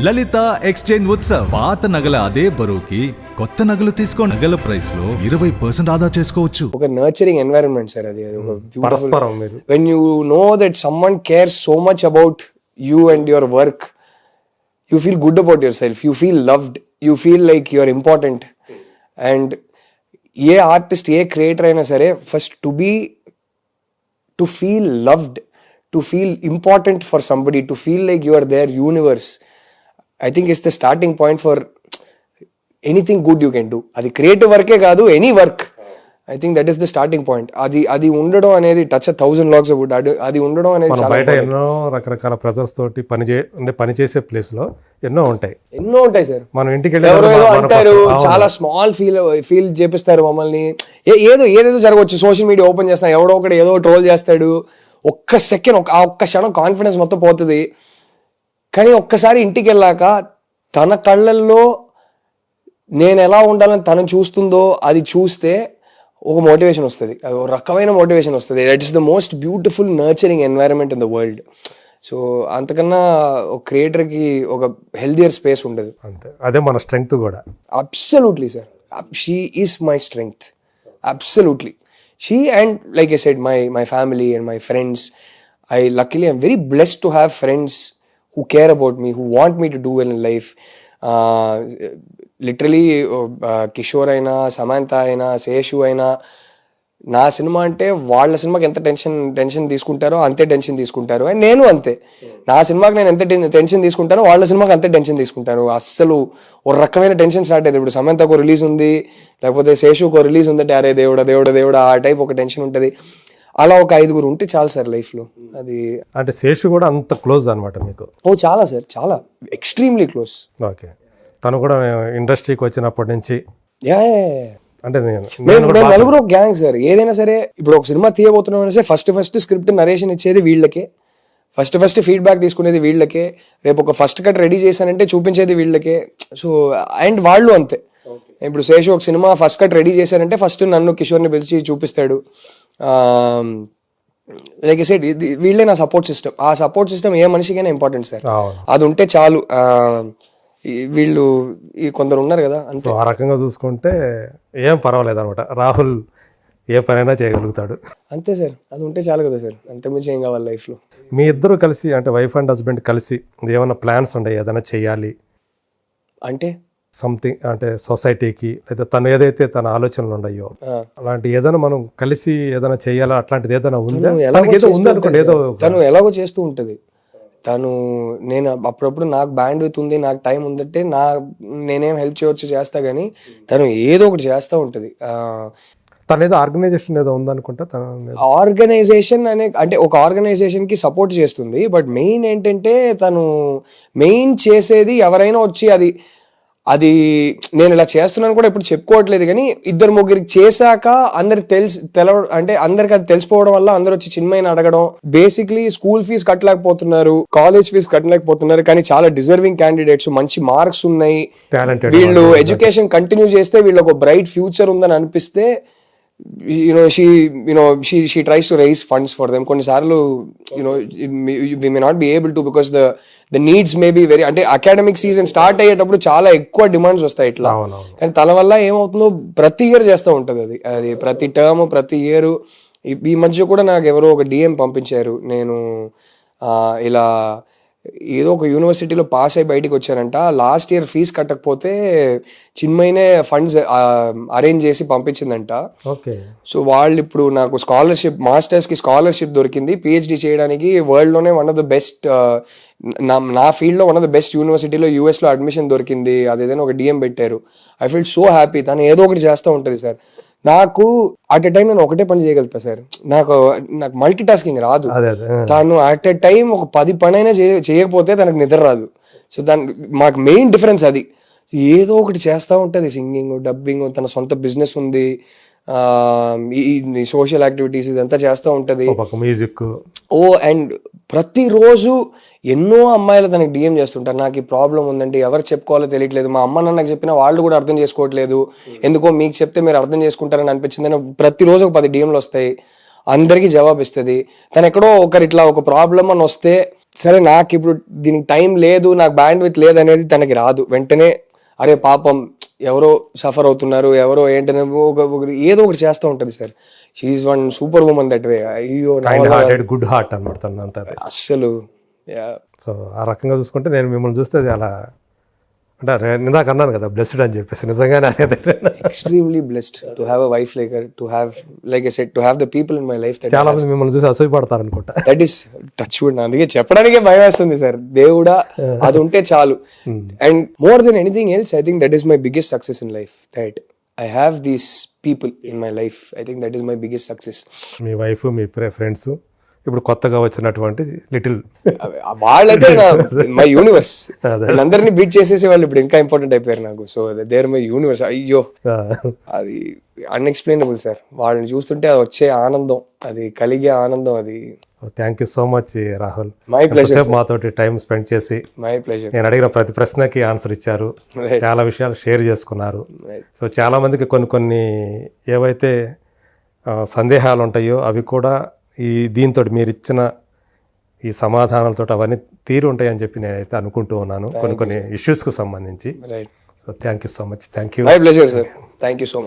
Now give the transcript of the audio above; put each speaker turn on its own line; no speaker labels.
లలిత exchange Utsav. పాత నగల అదే బరువుకి కొత్త నగలు తీసుకో. నగల ప్రైస్ లో 20% ఆదా చేసుకోవచ్చు.
ఒక నర్చరింగ్ ఎన్వైరన్మెంట్ సార్ అది.
పరస్పరం
when you know that someone cares so much about you and your work, you feel good about yourself, you feel loved, you feel like you are important. And a artist, a creator అయినా సరే first to feel loved, to feel important for somebody, to feel like you are their universe, I think it's the starting point for anything good you can do. అది creative వర్కే కాదు, any work. I think that is the starting point. అది ఉండడం అనేది touch 1000 lakhs about. అది ఉండడం అనేది చాలా
బయట ఎన్నో రకరకాల ప్రెజర్స్ తోటి పని చేసే ప్లేస్ లో ఎన్నో ఉంటాయి
సార్.
మనం ఇంటికి
ఎవరో ఏదో అంటారు, చాలా స్మాల్ ఫీల్ చేపిస్తారు మమ్మల్ని. ఏదేదో జరగవచ్చు. సోషల్ మీడియా ఓపెన్ చేస్తా, ఎవడో ఒకటి ఏదో ట్రోల్ చేస్తాడు. ఒక్క సెకండ్, ఒక్క క్షణం కాన్ఫిడెన్స్ మొత్తం పోతుంది. కానీ ఒక్కసారి ఇంటికి వెళ్ళాక తన కళ్ళల్లో నేను ఎలా ఉండాలని తను చూస్తుందో అది చూస్తే ఒక మోటివేషన్ వస్తుంది, ఒక రకమైన మోటివేషన్ వస్తుంది. That is the most beautiful nurturing environment in the world. So అంతకన్నా ఒక క్రియేటర్కి ఒక హెల్దియర్ స్పేస్ ఉండదు.
అంతే, అదే మన స్ట్రెంగ్త్ కూడా.
Absolutely sir, she is my strength. Absolutely she. And like I said, my family and my friends. Luckily I'm very blessed to have friends who care about me, who want me to do well in life. Literally Kishore అయినా, సమంత అయినా, శేషు అయినా, నా cinema అంటే వాళ్ళ సినిమాకి ఎంత tension తీసుకుంటారో అంతే టెన్షన్ తీసుకుంటారు. అండ్ నేను అంతే, నా సినిమాకి నేను ఎంత టెన్షన్ తీసుకుంటానో వాళ్ళ సినిమాకి అంతే టెన్షన్ తీసుకుంటాను. అస్సలు ఒక రకమైన టెన్షన్ స్టార్ట్ అయ్యింది. ఇప్పుడు సమంతకు రిలీజ్ ఉంది, లేకపోతే శేషుకు రిలీజ్ ఉందంటే అరే దేవుడా ఆ టైప్ ఒక టెన్షన్ ఉంటుంది. అలా ఒక 5 ఉంటే చాలు సార్ లైఫ్ లో. అది
అంటే శేషు కూడా అంత క్లోజ్ అనమాట మీకు?
ఓ చాలా సార్, చాలా ఎక్స్ట్రీమ్లీ క్లోజ్.
ఓకే, తను కూడా ఇండస్ట్రీకి వచ్చినప్పటి నుంచి అంటే
నలుగురు గ్యాంగ్ సార్. ఏదైనా సరే ఇప్పుడు ఒక సినిమా తీయబోతున్నాం సరే ఫస్ట్ స్క్రిప్ట్ నరేషన్ ఇచ్చేది వీళ్ళకే, ఫస్ట్ ఫీడ్బ్యాక్ తీసుకునేది వీళ్ళకే, రేపు ఒక ఫస్ట్ కట్ రెడీ చేశానంటే చూపించేది వీళ్ళకే. సో అండ్ వాళ్ళు అంతే. ఇప్పుడు శేషు ఒక సినిమా ఫస్ట్ కట్ రెడీ చేశారంటే ఫస్ట్ నన్ను కిషోర్ని పిలిచి చూపిస్తాడు. లైక్ ఐ సెడ్, వీళ్ళే నా సపోర్ట్ సిస్టమ్. ఆ సపోర్ట్ సిస్టమ్ ఏ మనిషికైనా ఇంపార్టెంట్ సార్. అది ఉంటే చాలు. వీళ్ళు కొందరు ఉన్నారు కదా, అంతే.
ఆ రకంగా చూసుకుంటే ఏం పర్వాలేదు అనమాట. రాహుల్ ఏ పనైనా చేయగలుగుతాడు,
అంతే సార్. అది ఉంటే చాలు కదా సార్, అంతకుమించి ఏం కావాలి లైఫ్ లో.
మీ ఇద్దరు కలిసి అంటే వైఫ్ అండ్ హస్బెండ్ కలిసి ఏమైనా ప్లాన్స్ ఉన్నాయి, ఏదైనా చెయ్యాలి
అంటే
సంథింగ్, అంటే సొసైటీకి లేదా తను ఏదైతే తన ఆలోచనలు ఉన్నాయో అలాంటి ఏదైనా మనం కలిసి ఏదైనా చెయ్యాలా, అట్లాంటిది ఏదైనా ఉందా?
తను ఎలాగో చేస్తూ ఉంటది. నేను అప్పుడప్పుడు నాకు బ్యాండ్ విత్ ఉంది, నాకు టైం ఉందంటే నేనేం హెల్ప్ చేయవచ్చు చేస్తా, కానీ తను ఏదో ఒకటి చేస్తూ ఉంటది.
తను ఏదో ఆర్గనైజేషన్ ఏదో ఉందనుకుంటా.
ఆర్గనైజేషన్ అంటే ఒక ఆర్గనైజేషన్ కి సపోర్ట్ చేస్తుంది. బట్ మెయిన్ ఏంటంటే తను మెయిన్ చేసేది ఎవరైనా వచ్చి అది నేను ఇలా చేస్తున్నాను కూడా ఇప్పుడు చెప్పుకోవట్లేదు, కానీ 2-3 చేశాక అంటే అందరికి అది తెలిసిపోవడం వల్ల అందరు వచ్చి చిన్మయిని అడగడం. బేసిక్లీ స్కూల్ ఫీజు కట్టలేకపోతున్నారు, కాలేజ్ ఫీజు కట్టలేకపోతున్నారు, కానీ చాలా డిజర్వింగ్ క్యాండిడేట్స్, మంచి మార్క్స్ ఉన్నాయి, వీళ్ళు ఎడ్యుకేషన్ కంటిన్యూ చేస్తే వీళ్ళు ఒక బ్రైట్ ఫ్యూచర్ ఉందని అనిపిస్తే she tries to raise funds for them. కొన్నిసార్లు we may not be able to because the needs may be very, అంటే అకాడమిక్ సీజన్ స్టార్ట్ అయ్యేటప్పుడు చాలా ఎక్కువ డిమాండ్స్ వస్తాయి ఇట్లా. కానీ తన వల్ల ఏమవుతుందో ప్రతి ఇయర్ చేస్తూ ఉంటుంది. అది ప్రతి టర్మ్, ప్రతి ఇయర్. ఈ మధ్య కూడా నాకు ఎవరో ఒక DM పంపించారు. నేను ఇలా ఏదో ఒక యూనివర్సిటీలో పాస్ అయి బయటకు వచ్చానంట, లాస్ట్ ఇయర్ ఫీజు కట్టకపోతే చిన్మయినే ఫండ్స్ అరేంజ్ చేసి పంపించిందంట. సో వాళ్ళు ఇప్పుడు నాకు స్కాలర్షిప్, మాస్టర్స్ కి స్కాలర్షిప్ దొరికింది PhD చేయడానికి. వరల్డ్ లోనే వన్ ఆఫ్ ద బెస్ట్, నా ఫీల్డ్ లో వన్ ఆఫ్ ద బెస్ట్ యూనివర్సిటీలో US లో అడ్మిషన్ దొరికింది. అదేదైనా ఒక DM పెట్టారు. I feel so happy. తను ఏదో ఒకటి చేస్తూ ఉంటుంది సార్. నాకు అట్ ఎ టైం నేను ఒకటే పని చేయగలుగుతా సార్. నాకు మల్టీ టాస్కింగ్ రాదు. తను అట్ ఎ టైం ఒక 10 పనైనా చేయకపోతే తనకు నిద్ర రాదు. సో మాకు మెయిన్ డిఫరెన్స్ అది. ఏదో ఒకటి చేస్తూ ఉంటుంది. సింగింగ్, డబ్బింగ్, తన సొంత బిజినెస్ ఉంది, ఈ సోషల్ యాక్టివిటీస్ ఇదంతా చేస్తూ ఉంటది.
మ్యూజిక్.
అండ్ ప్రతిరోజు ఎన్నో అమ్మాయిలు తనకి DM చేస్తుంటారు, నాకు ఈ ప్రాబ్లం ఉందంటే ఎవరు చెప్పుకోవాలో తెలియట్లేదు, మా అమ్మ నాన్నకు చెప్పినా వాళ్ళు కూడా అర్థం చేసుకోవట్లేదు, ఎందుకో మీకు చెప్తే మీరు అర్థం చేసుకుంటారని అనిపించిందని ప్రతిరోజు ఒక 10 DMలు వస్తాయి. అందరికీ జవాబు ఇస్తుంది. తను ఎక్కడో ఇట్లా ఒక ప్రాబ్లం అని వస్తే సరే నాకు ఇప్పుడు దీనికి టైం లేదు, నాకు బ్యాండ్ విత్ లేదు అనేది తనకి రాదు. వెంటనే అరే పాపం ఎవరో సఫర్ అవుతున్నారు, ఎవరో ఏంటనే ఏదో ఒకటి చేస్తూ ఉంటుంది sir. She's one super woman that way. అయ్యో
గుడ్ హార్ట్ అనమాట అంతా.
అస్సలు
సో ఆ రకంగా చూసుకుంటే నేను మిమ్మల్ని చూస్తే అది అలా అంటే ఇందాక అన్నాను కదా బ్లెస్డ్ అని చెప్పేసి, నిజంగానే అదే
extremely blessed to have a wife like her, to have, like I said, to have the people in my life that
చాలా మంది మిమ్మల్ని చూసి అసూయపడతారు అనుకుంటా.
that is touch wood. అందుకే చెప్పడానికే భయం వేస్తుంది సార్. దేవుడా అది ఉంటే చాలు. And more than anything else, I think that is my biggest success in life, that I have these people in my life. I think that is my biggest success.
Me wife, me friends, ఇప్పుడు కొత్తగా వచ్చినటువంటి little
వాళ్ళైతే my universe. అందరినీ beat చేసేసి వాళ్ళు ఇప్పుడు ఇంకా important అయిపోయారు నాకు. So they're my universe. అయ్యో అది అన్ఎక్స్ప్లెయినబుల్ సార్. వాళ్ళని చూస్తుంటే అది వచ్చే ఆనందం, అది కలిగే ఆనందం, అది.
Thank you so much Rahul.
My pleasure.
మాతోటి టైం స్పెండ్ చేసి
మై ప్లెజర్.
నేను అడిగిన ప్రతి ప్రశ్నకి ఆన్సర్ ఇచ్చారు. చాలా విషయాలు షేర్ చేసుకున్నారు. సో చాలా మందికి కొన్ని ఏవైతే సందేహాలు ఉంటాయో అవి కూడా ఈ దీంతో మీరు ఇచ్చిన ఈ సమాధానాలతో అవన్నీ తీరు ఉంటాయని చెప్పి నేనైతే అనుకుంటూ ఉన్నాను, కొన్ని ఇష్యూస్కు సంబంధించి. So thank you so much. Thank you.
My pleasure sir. Thank you so much.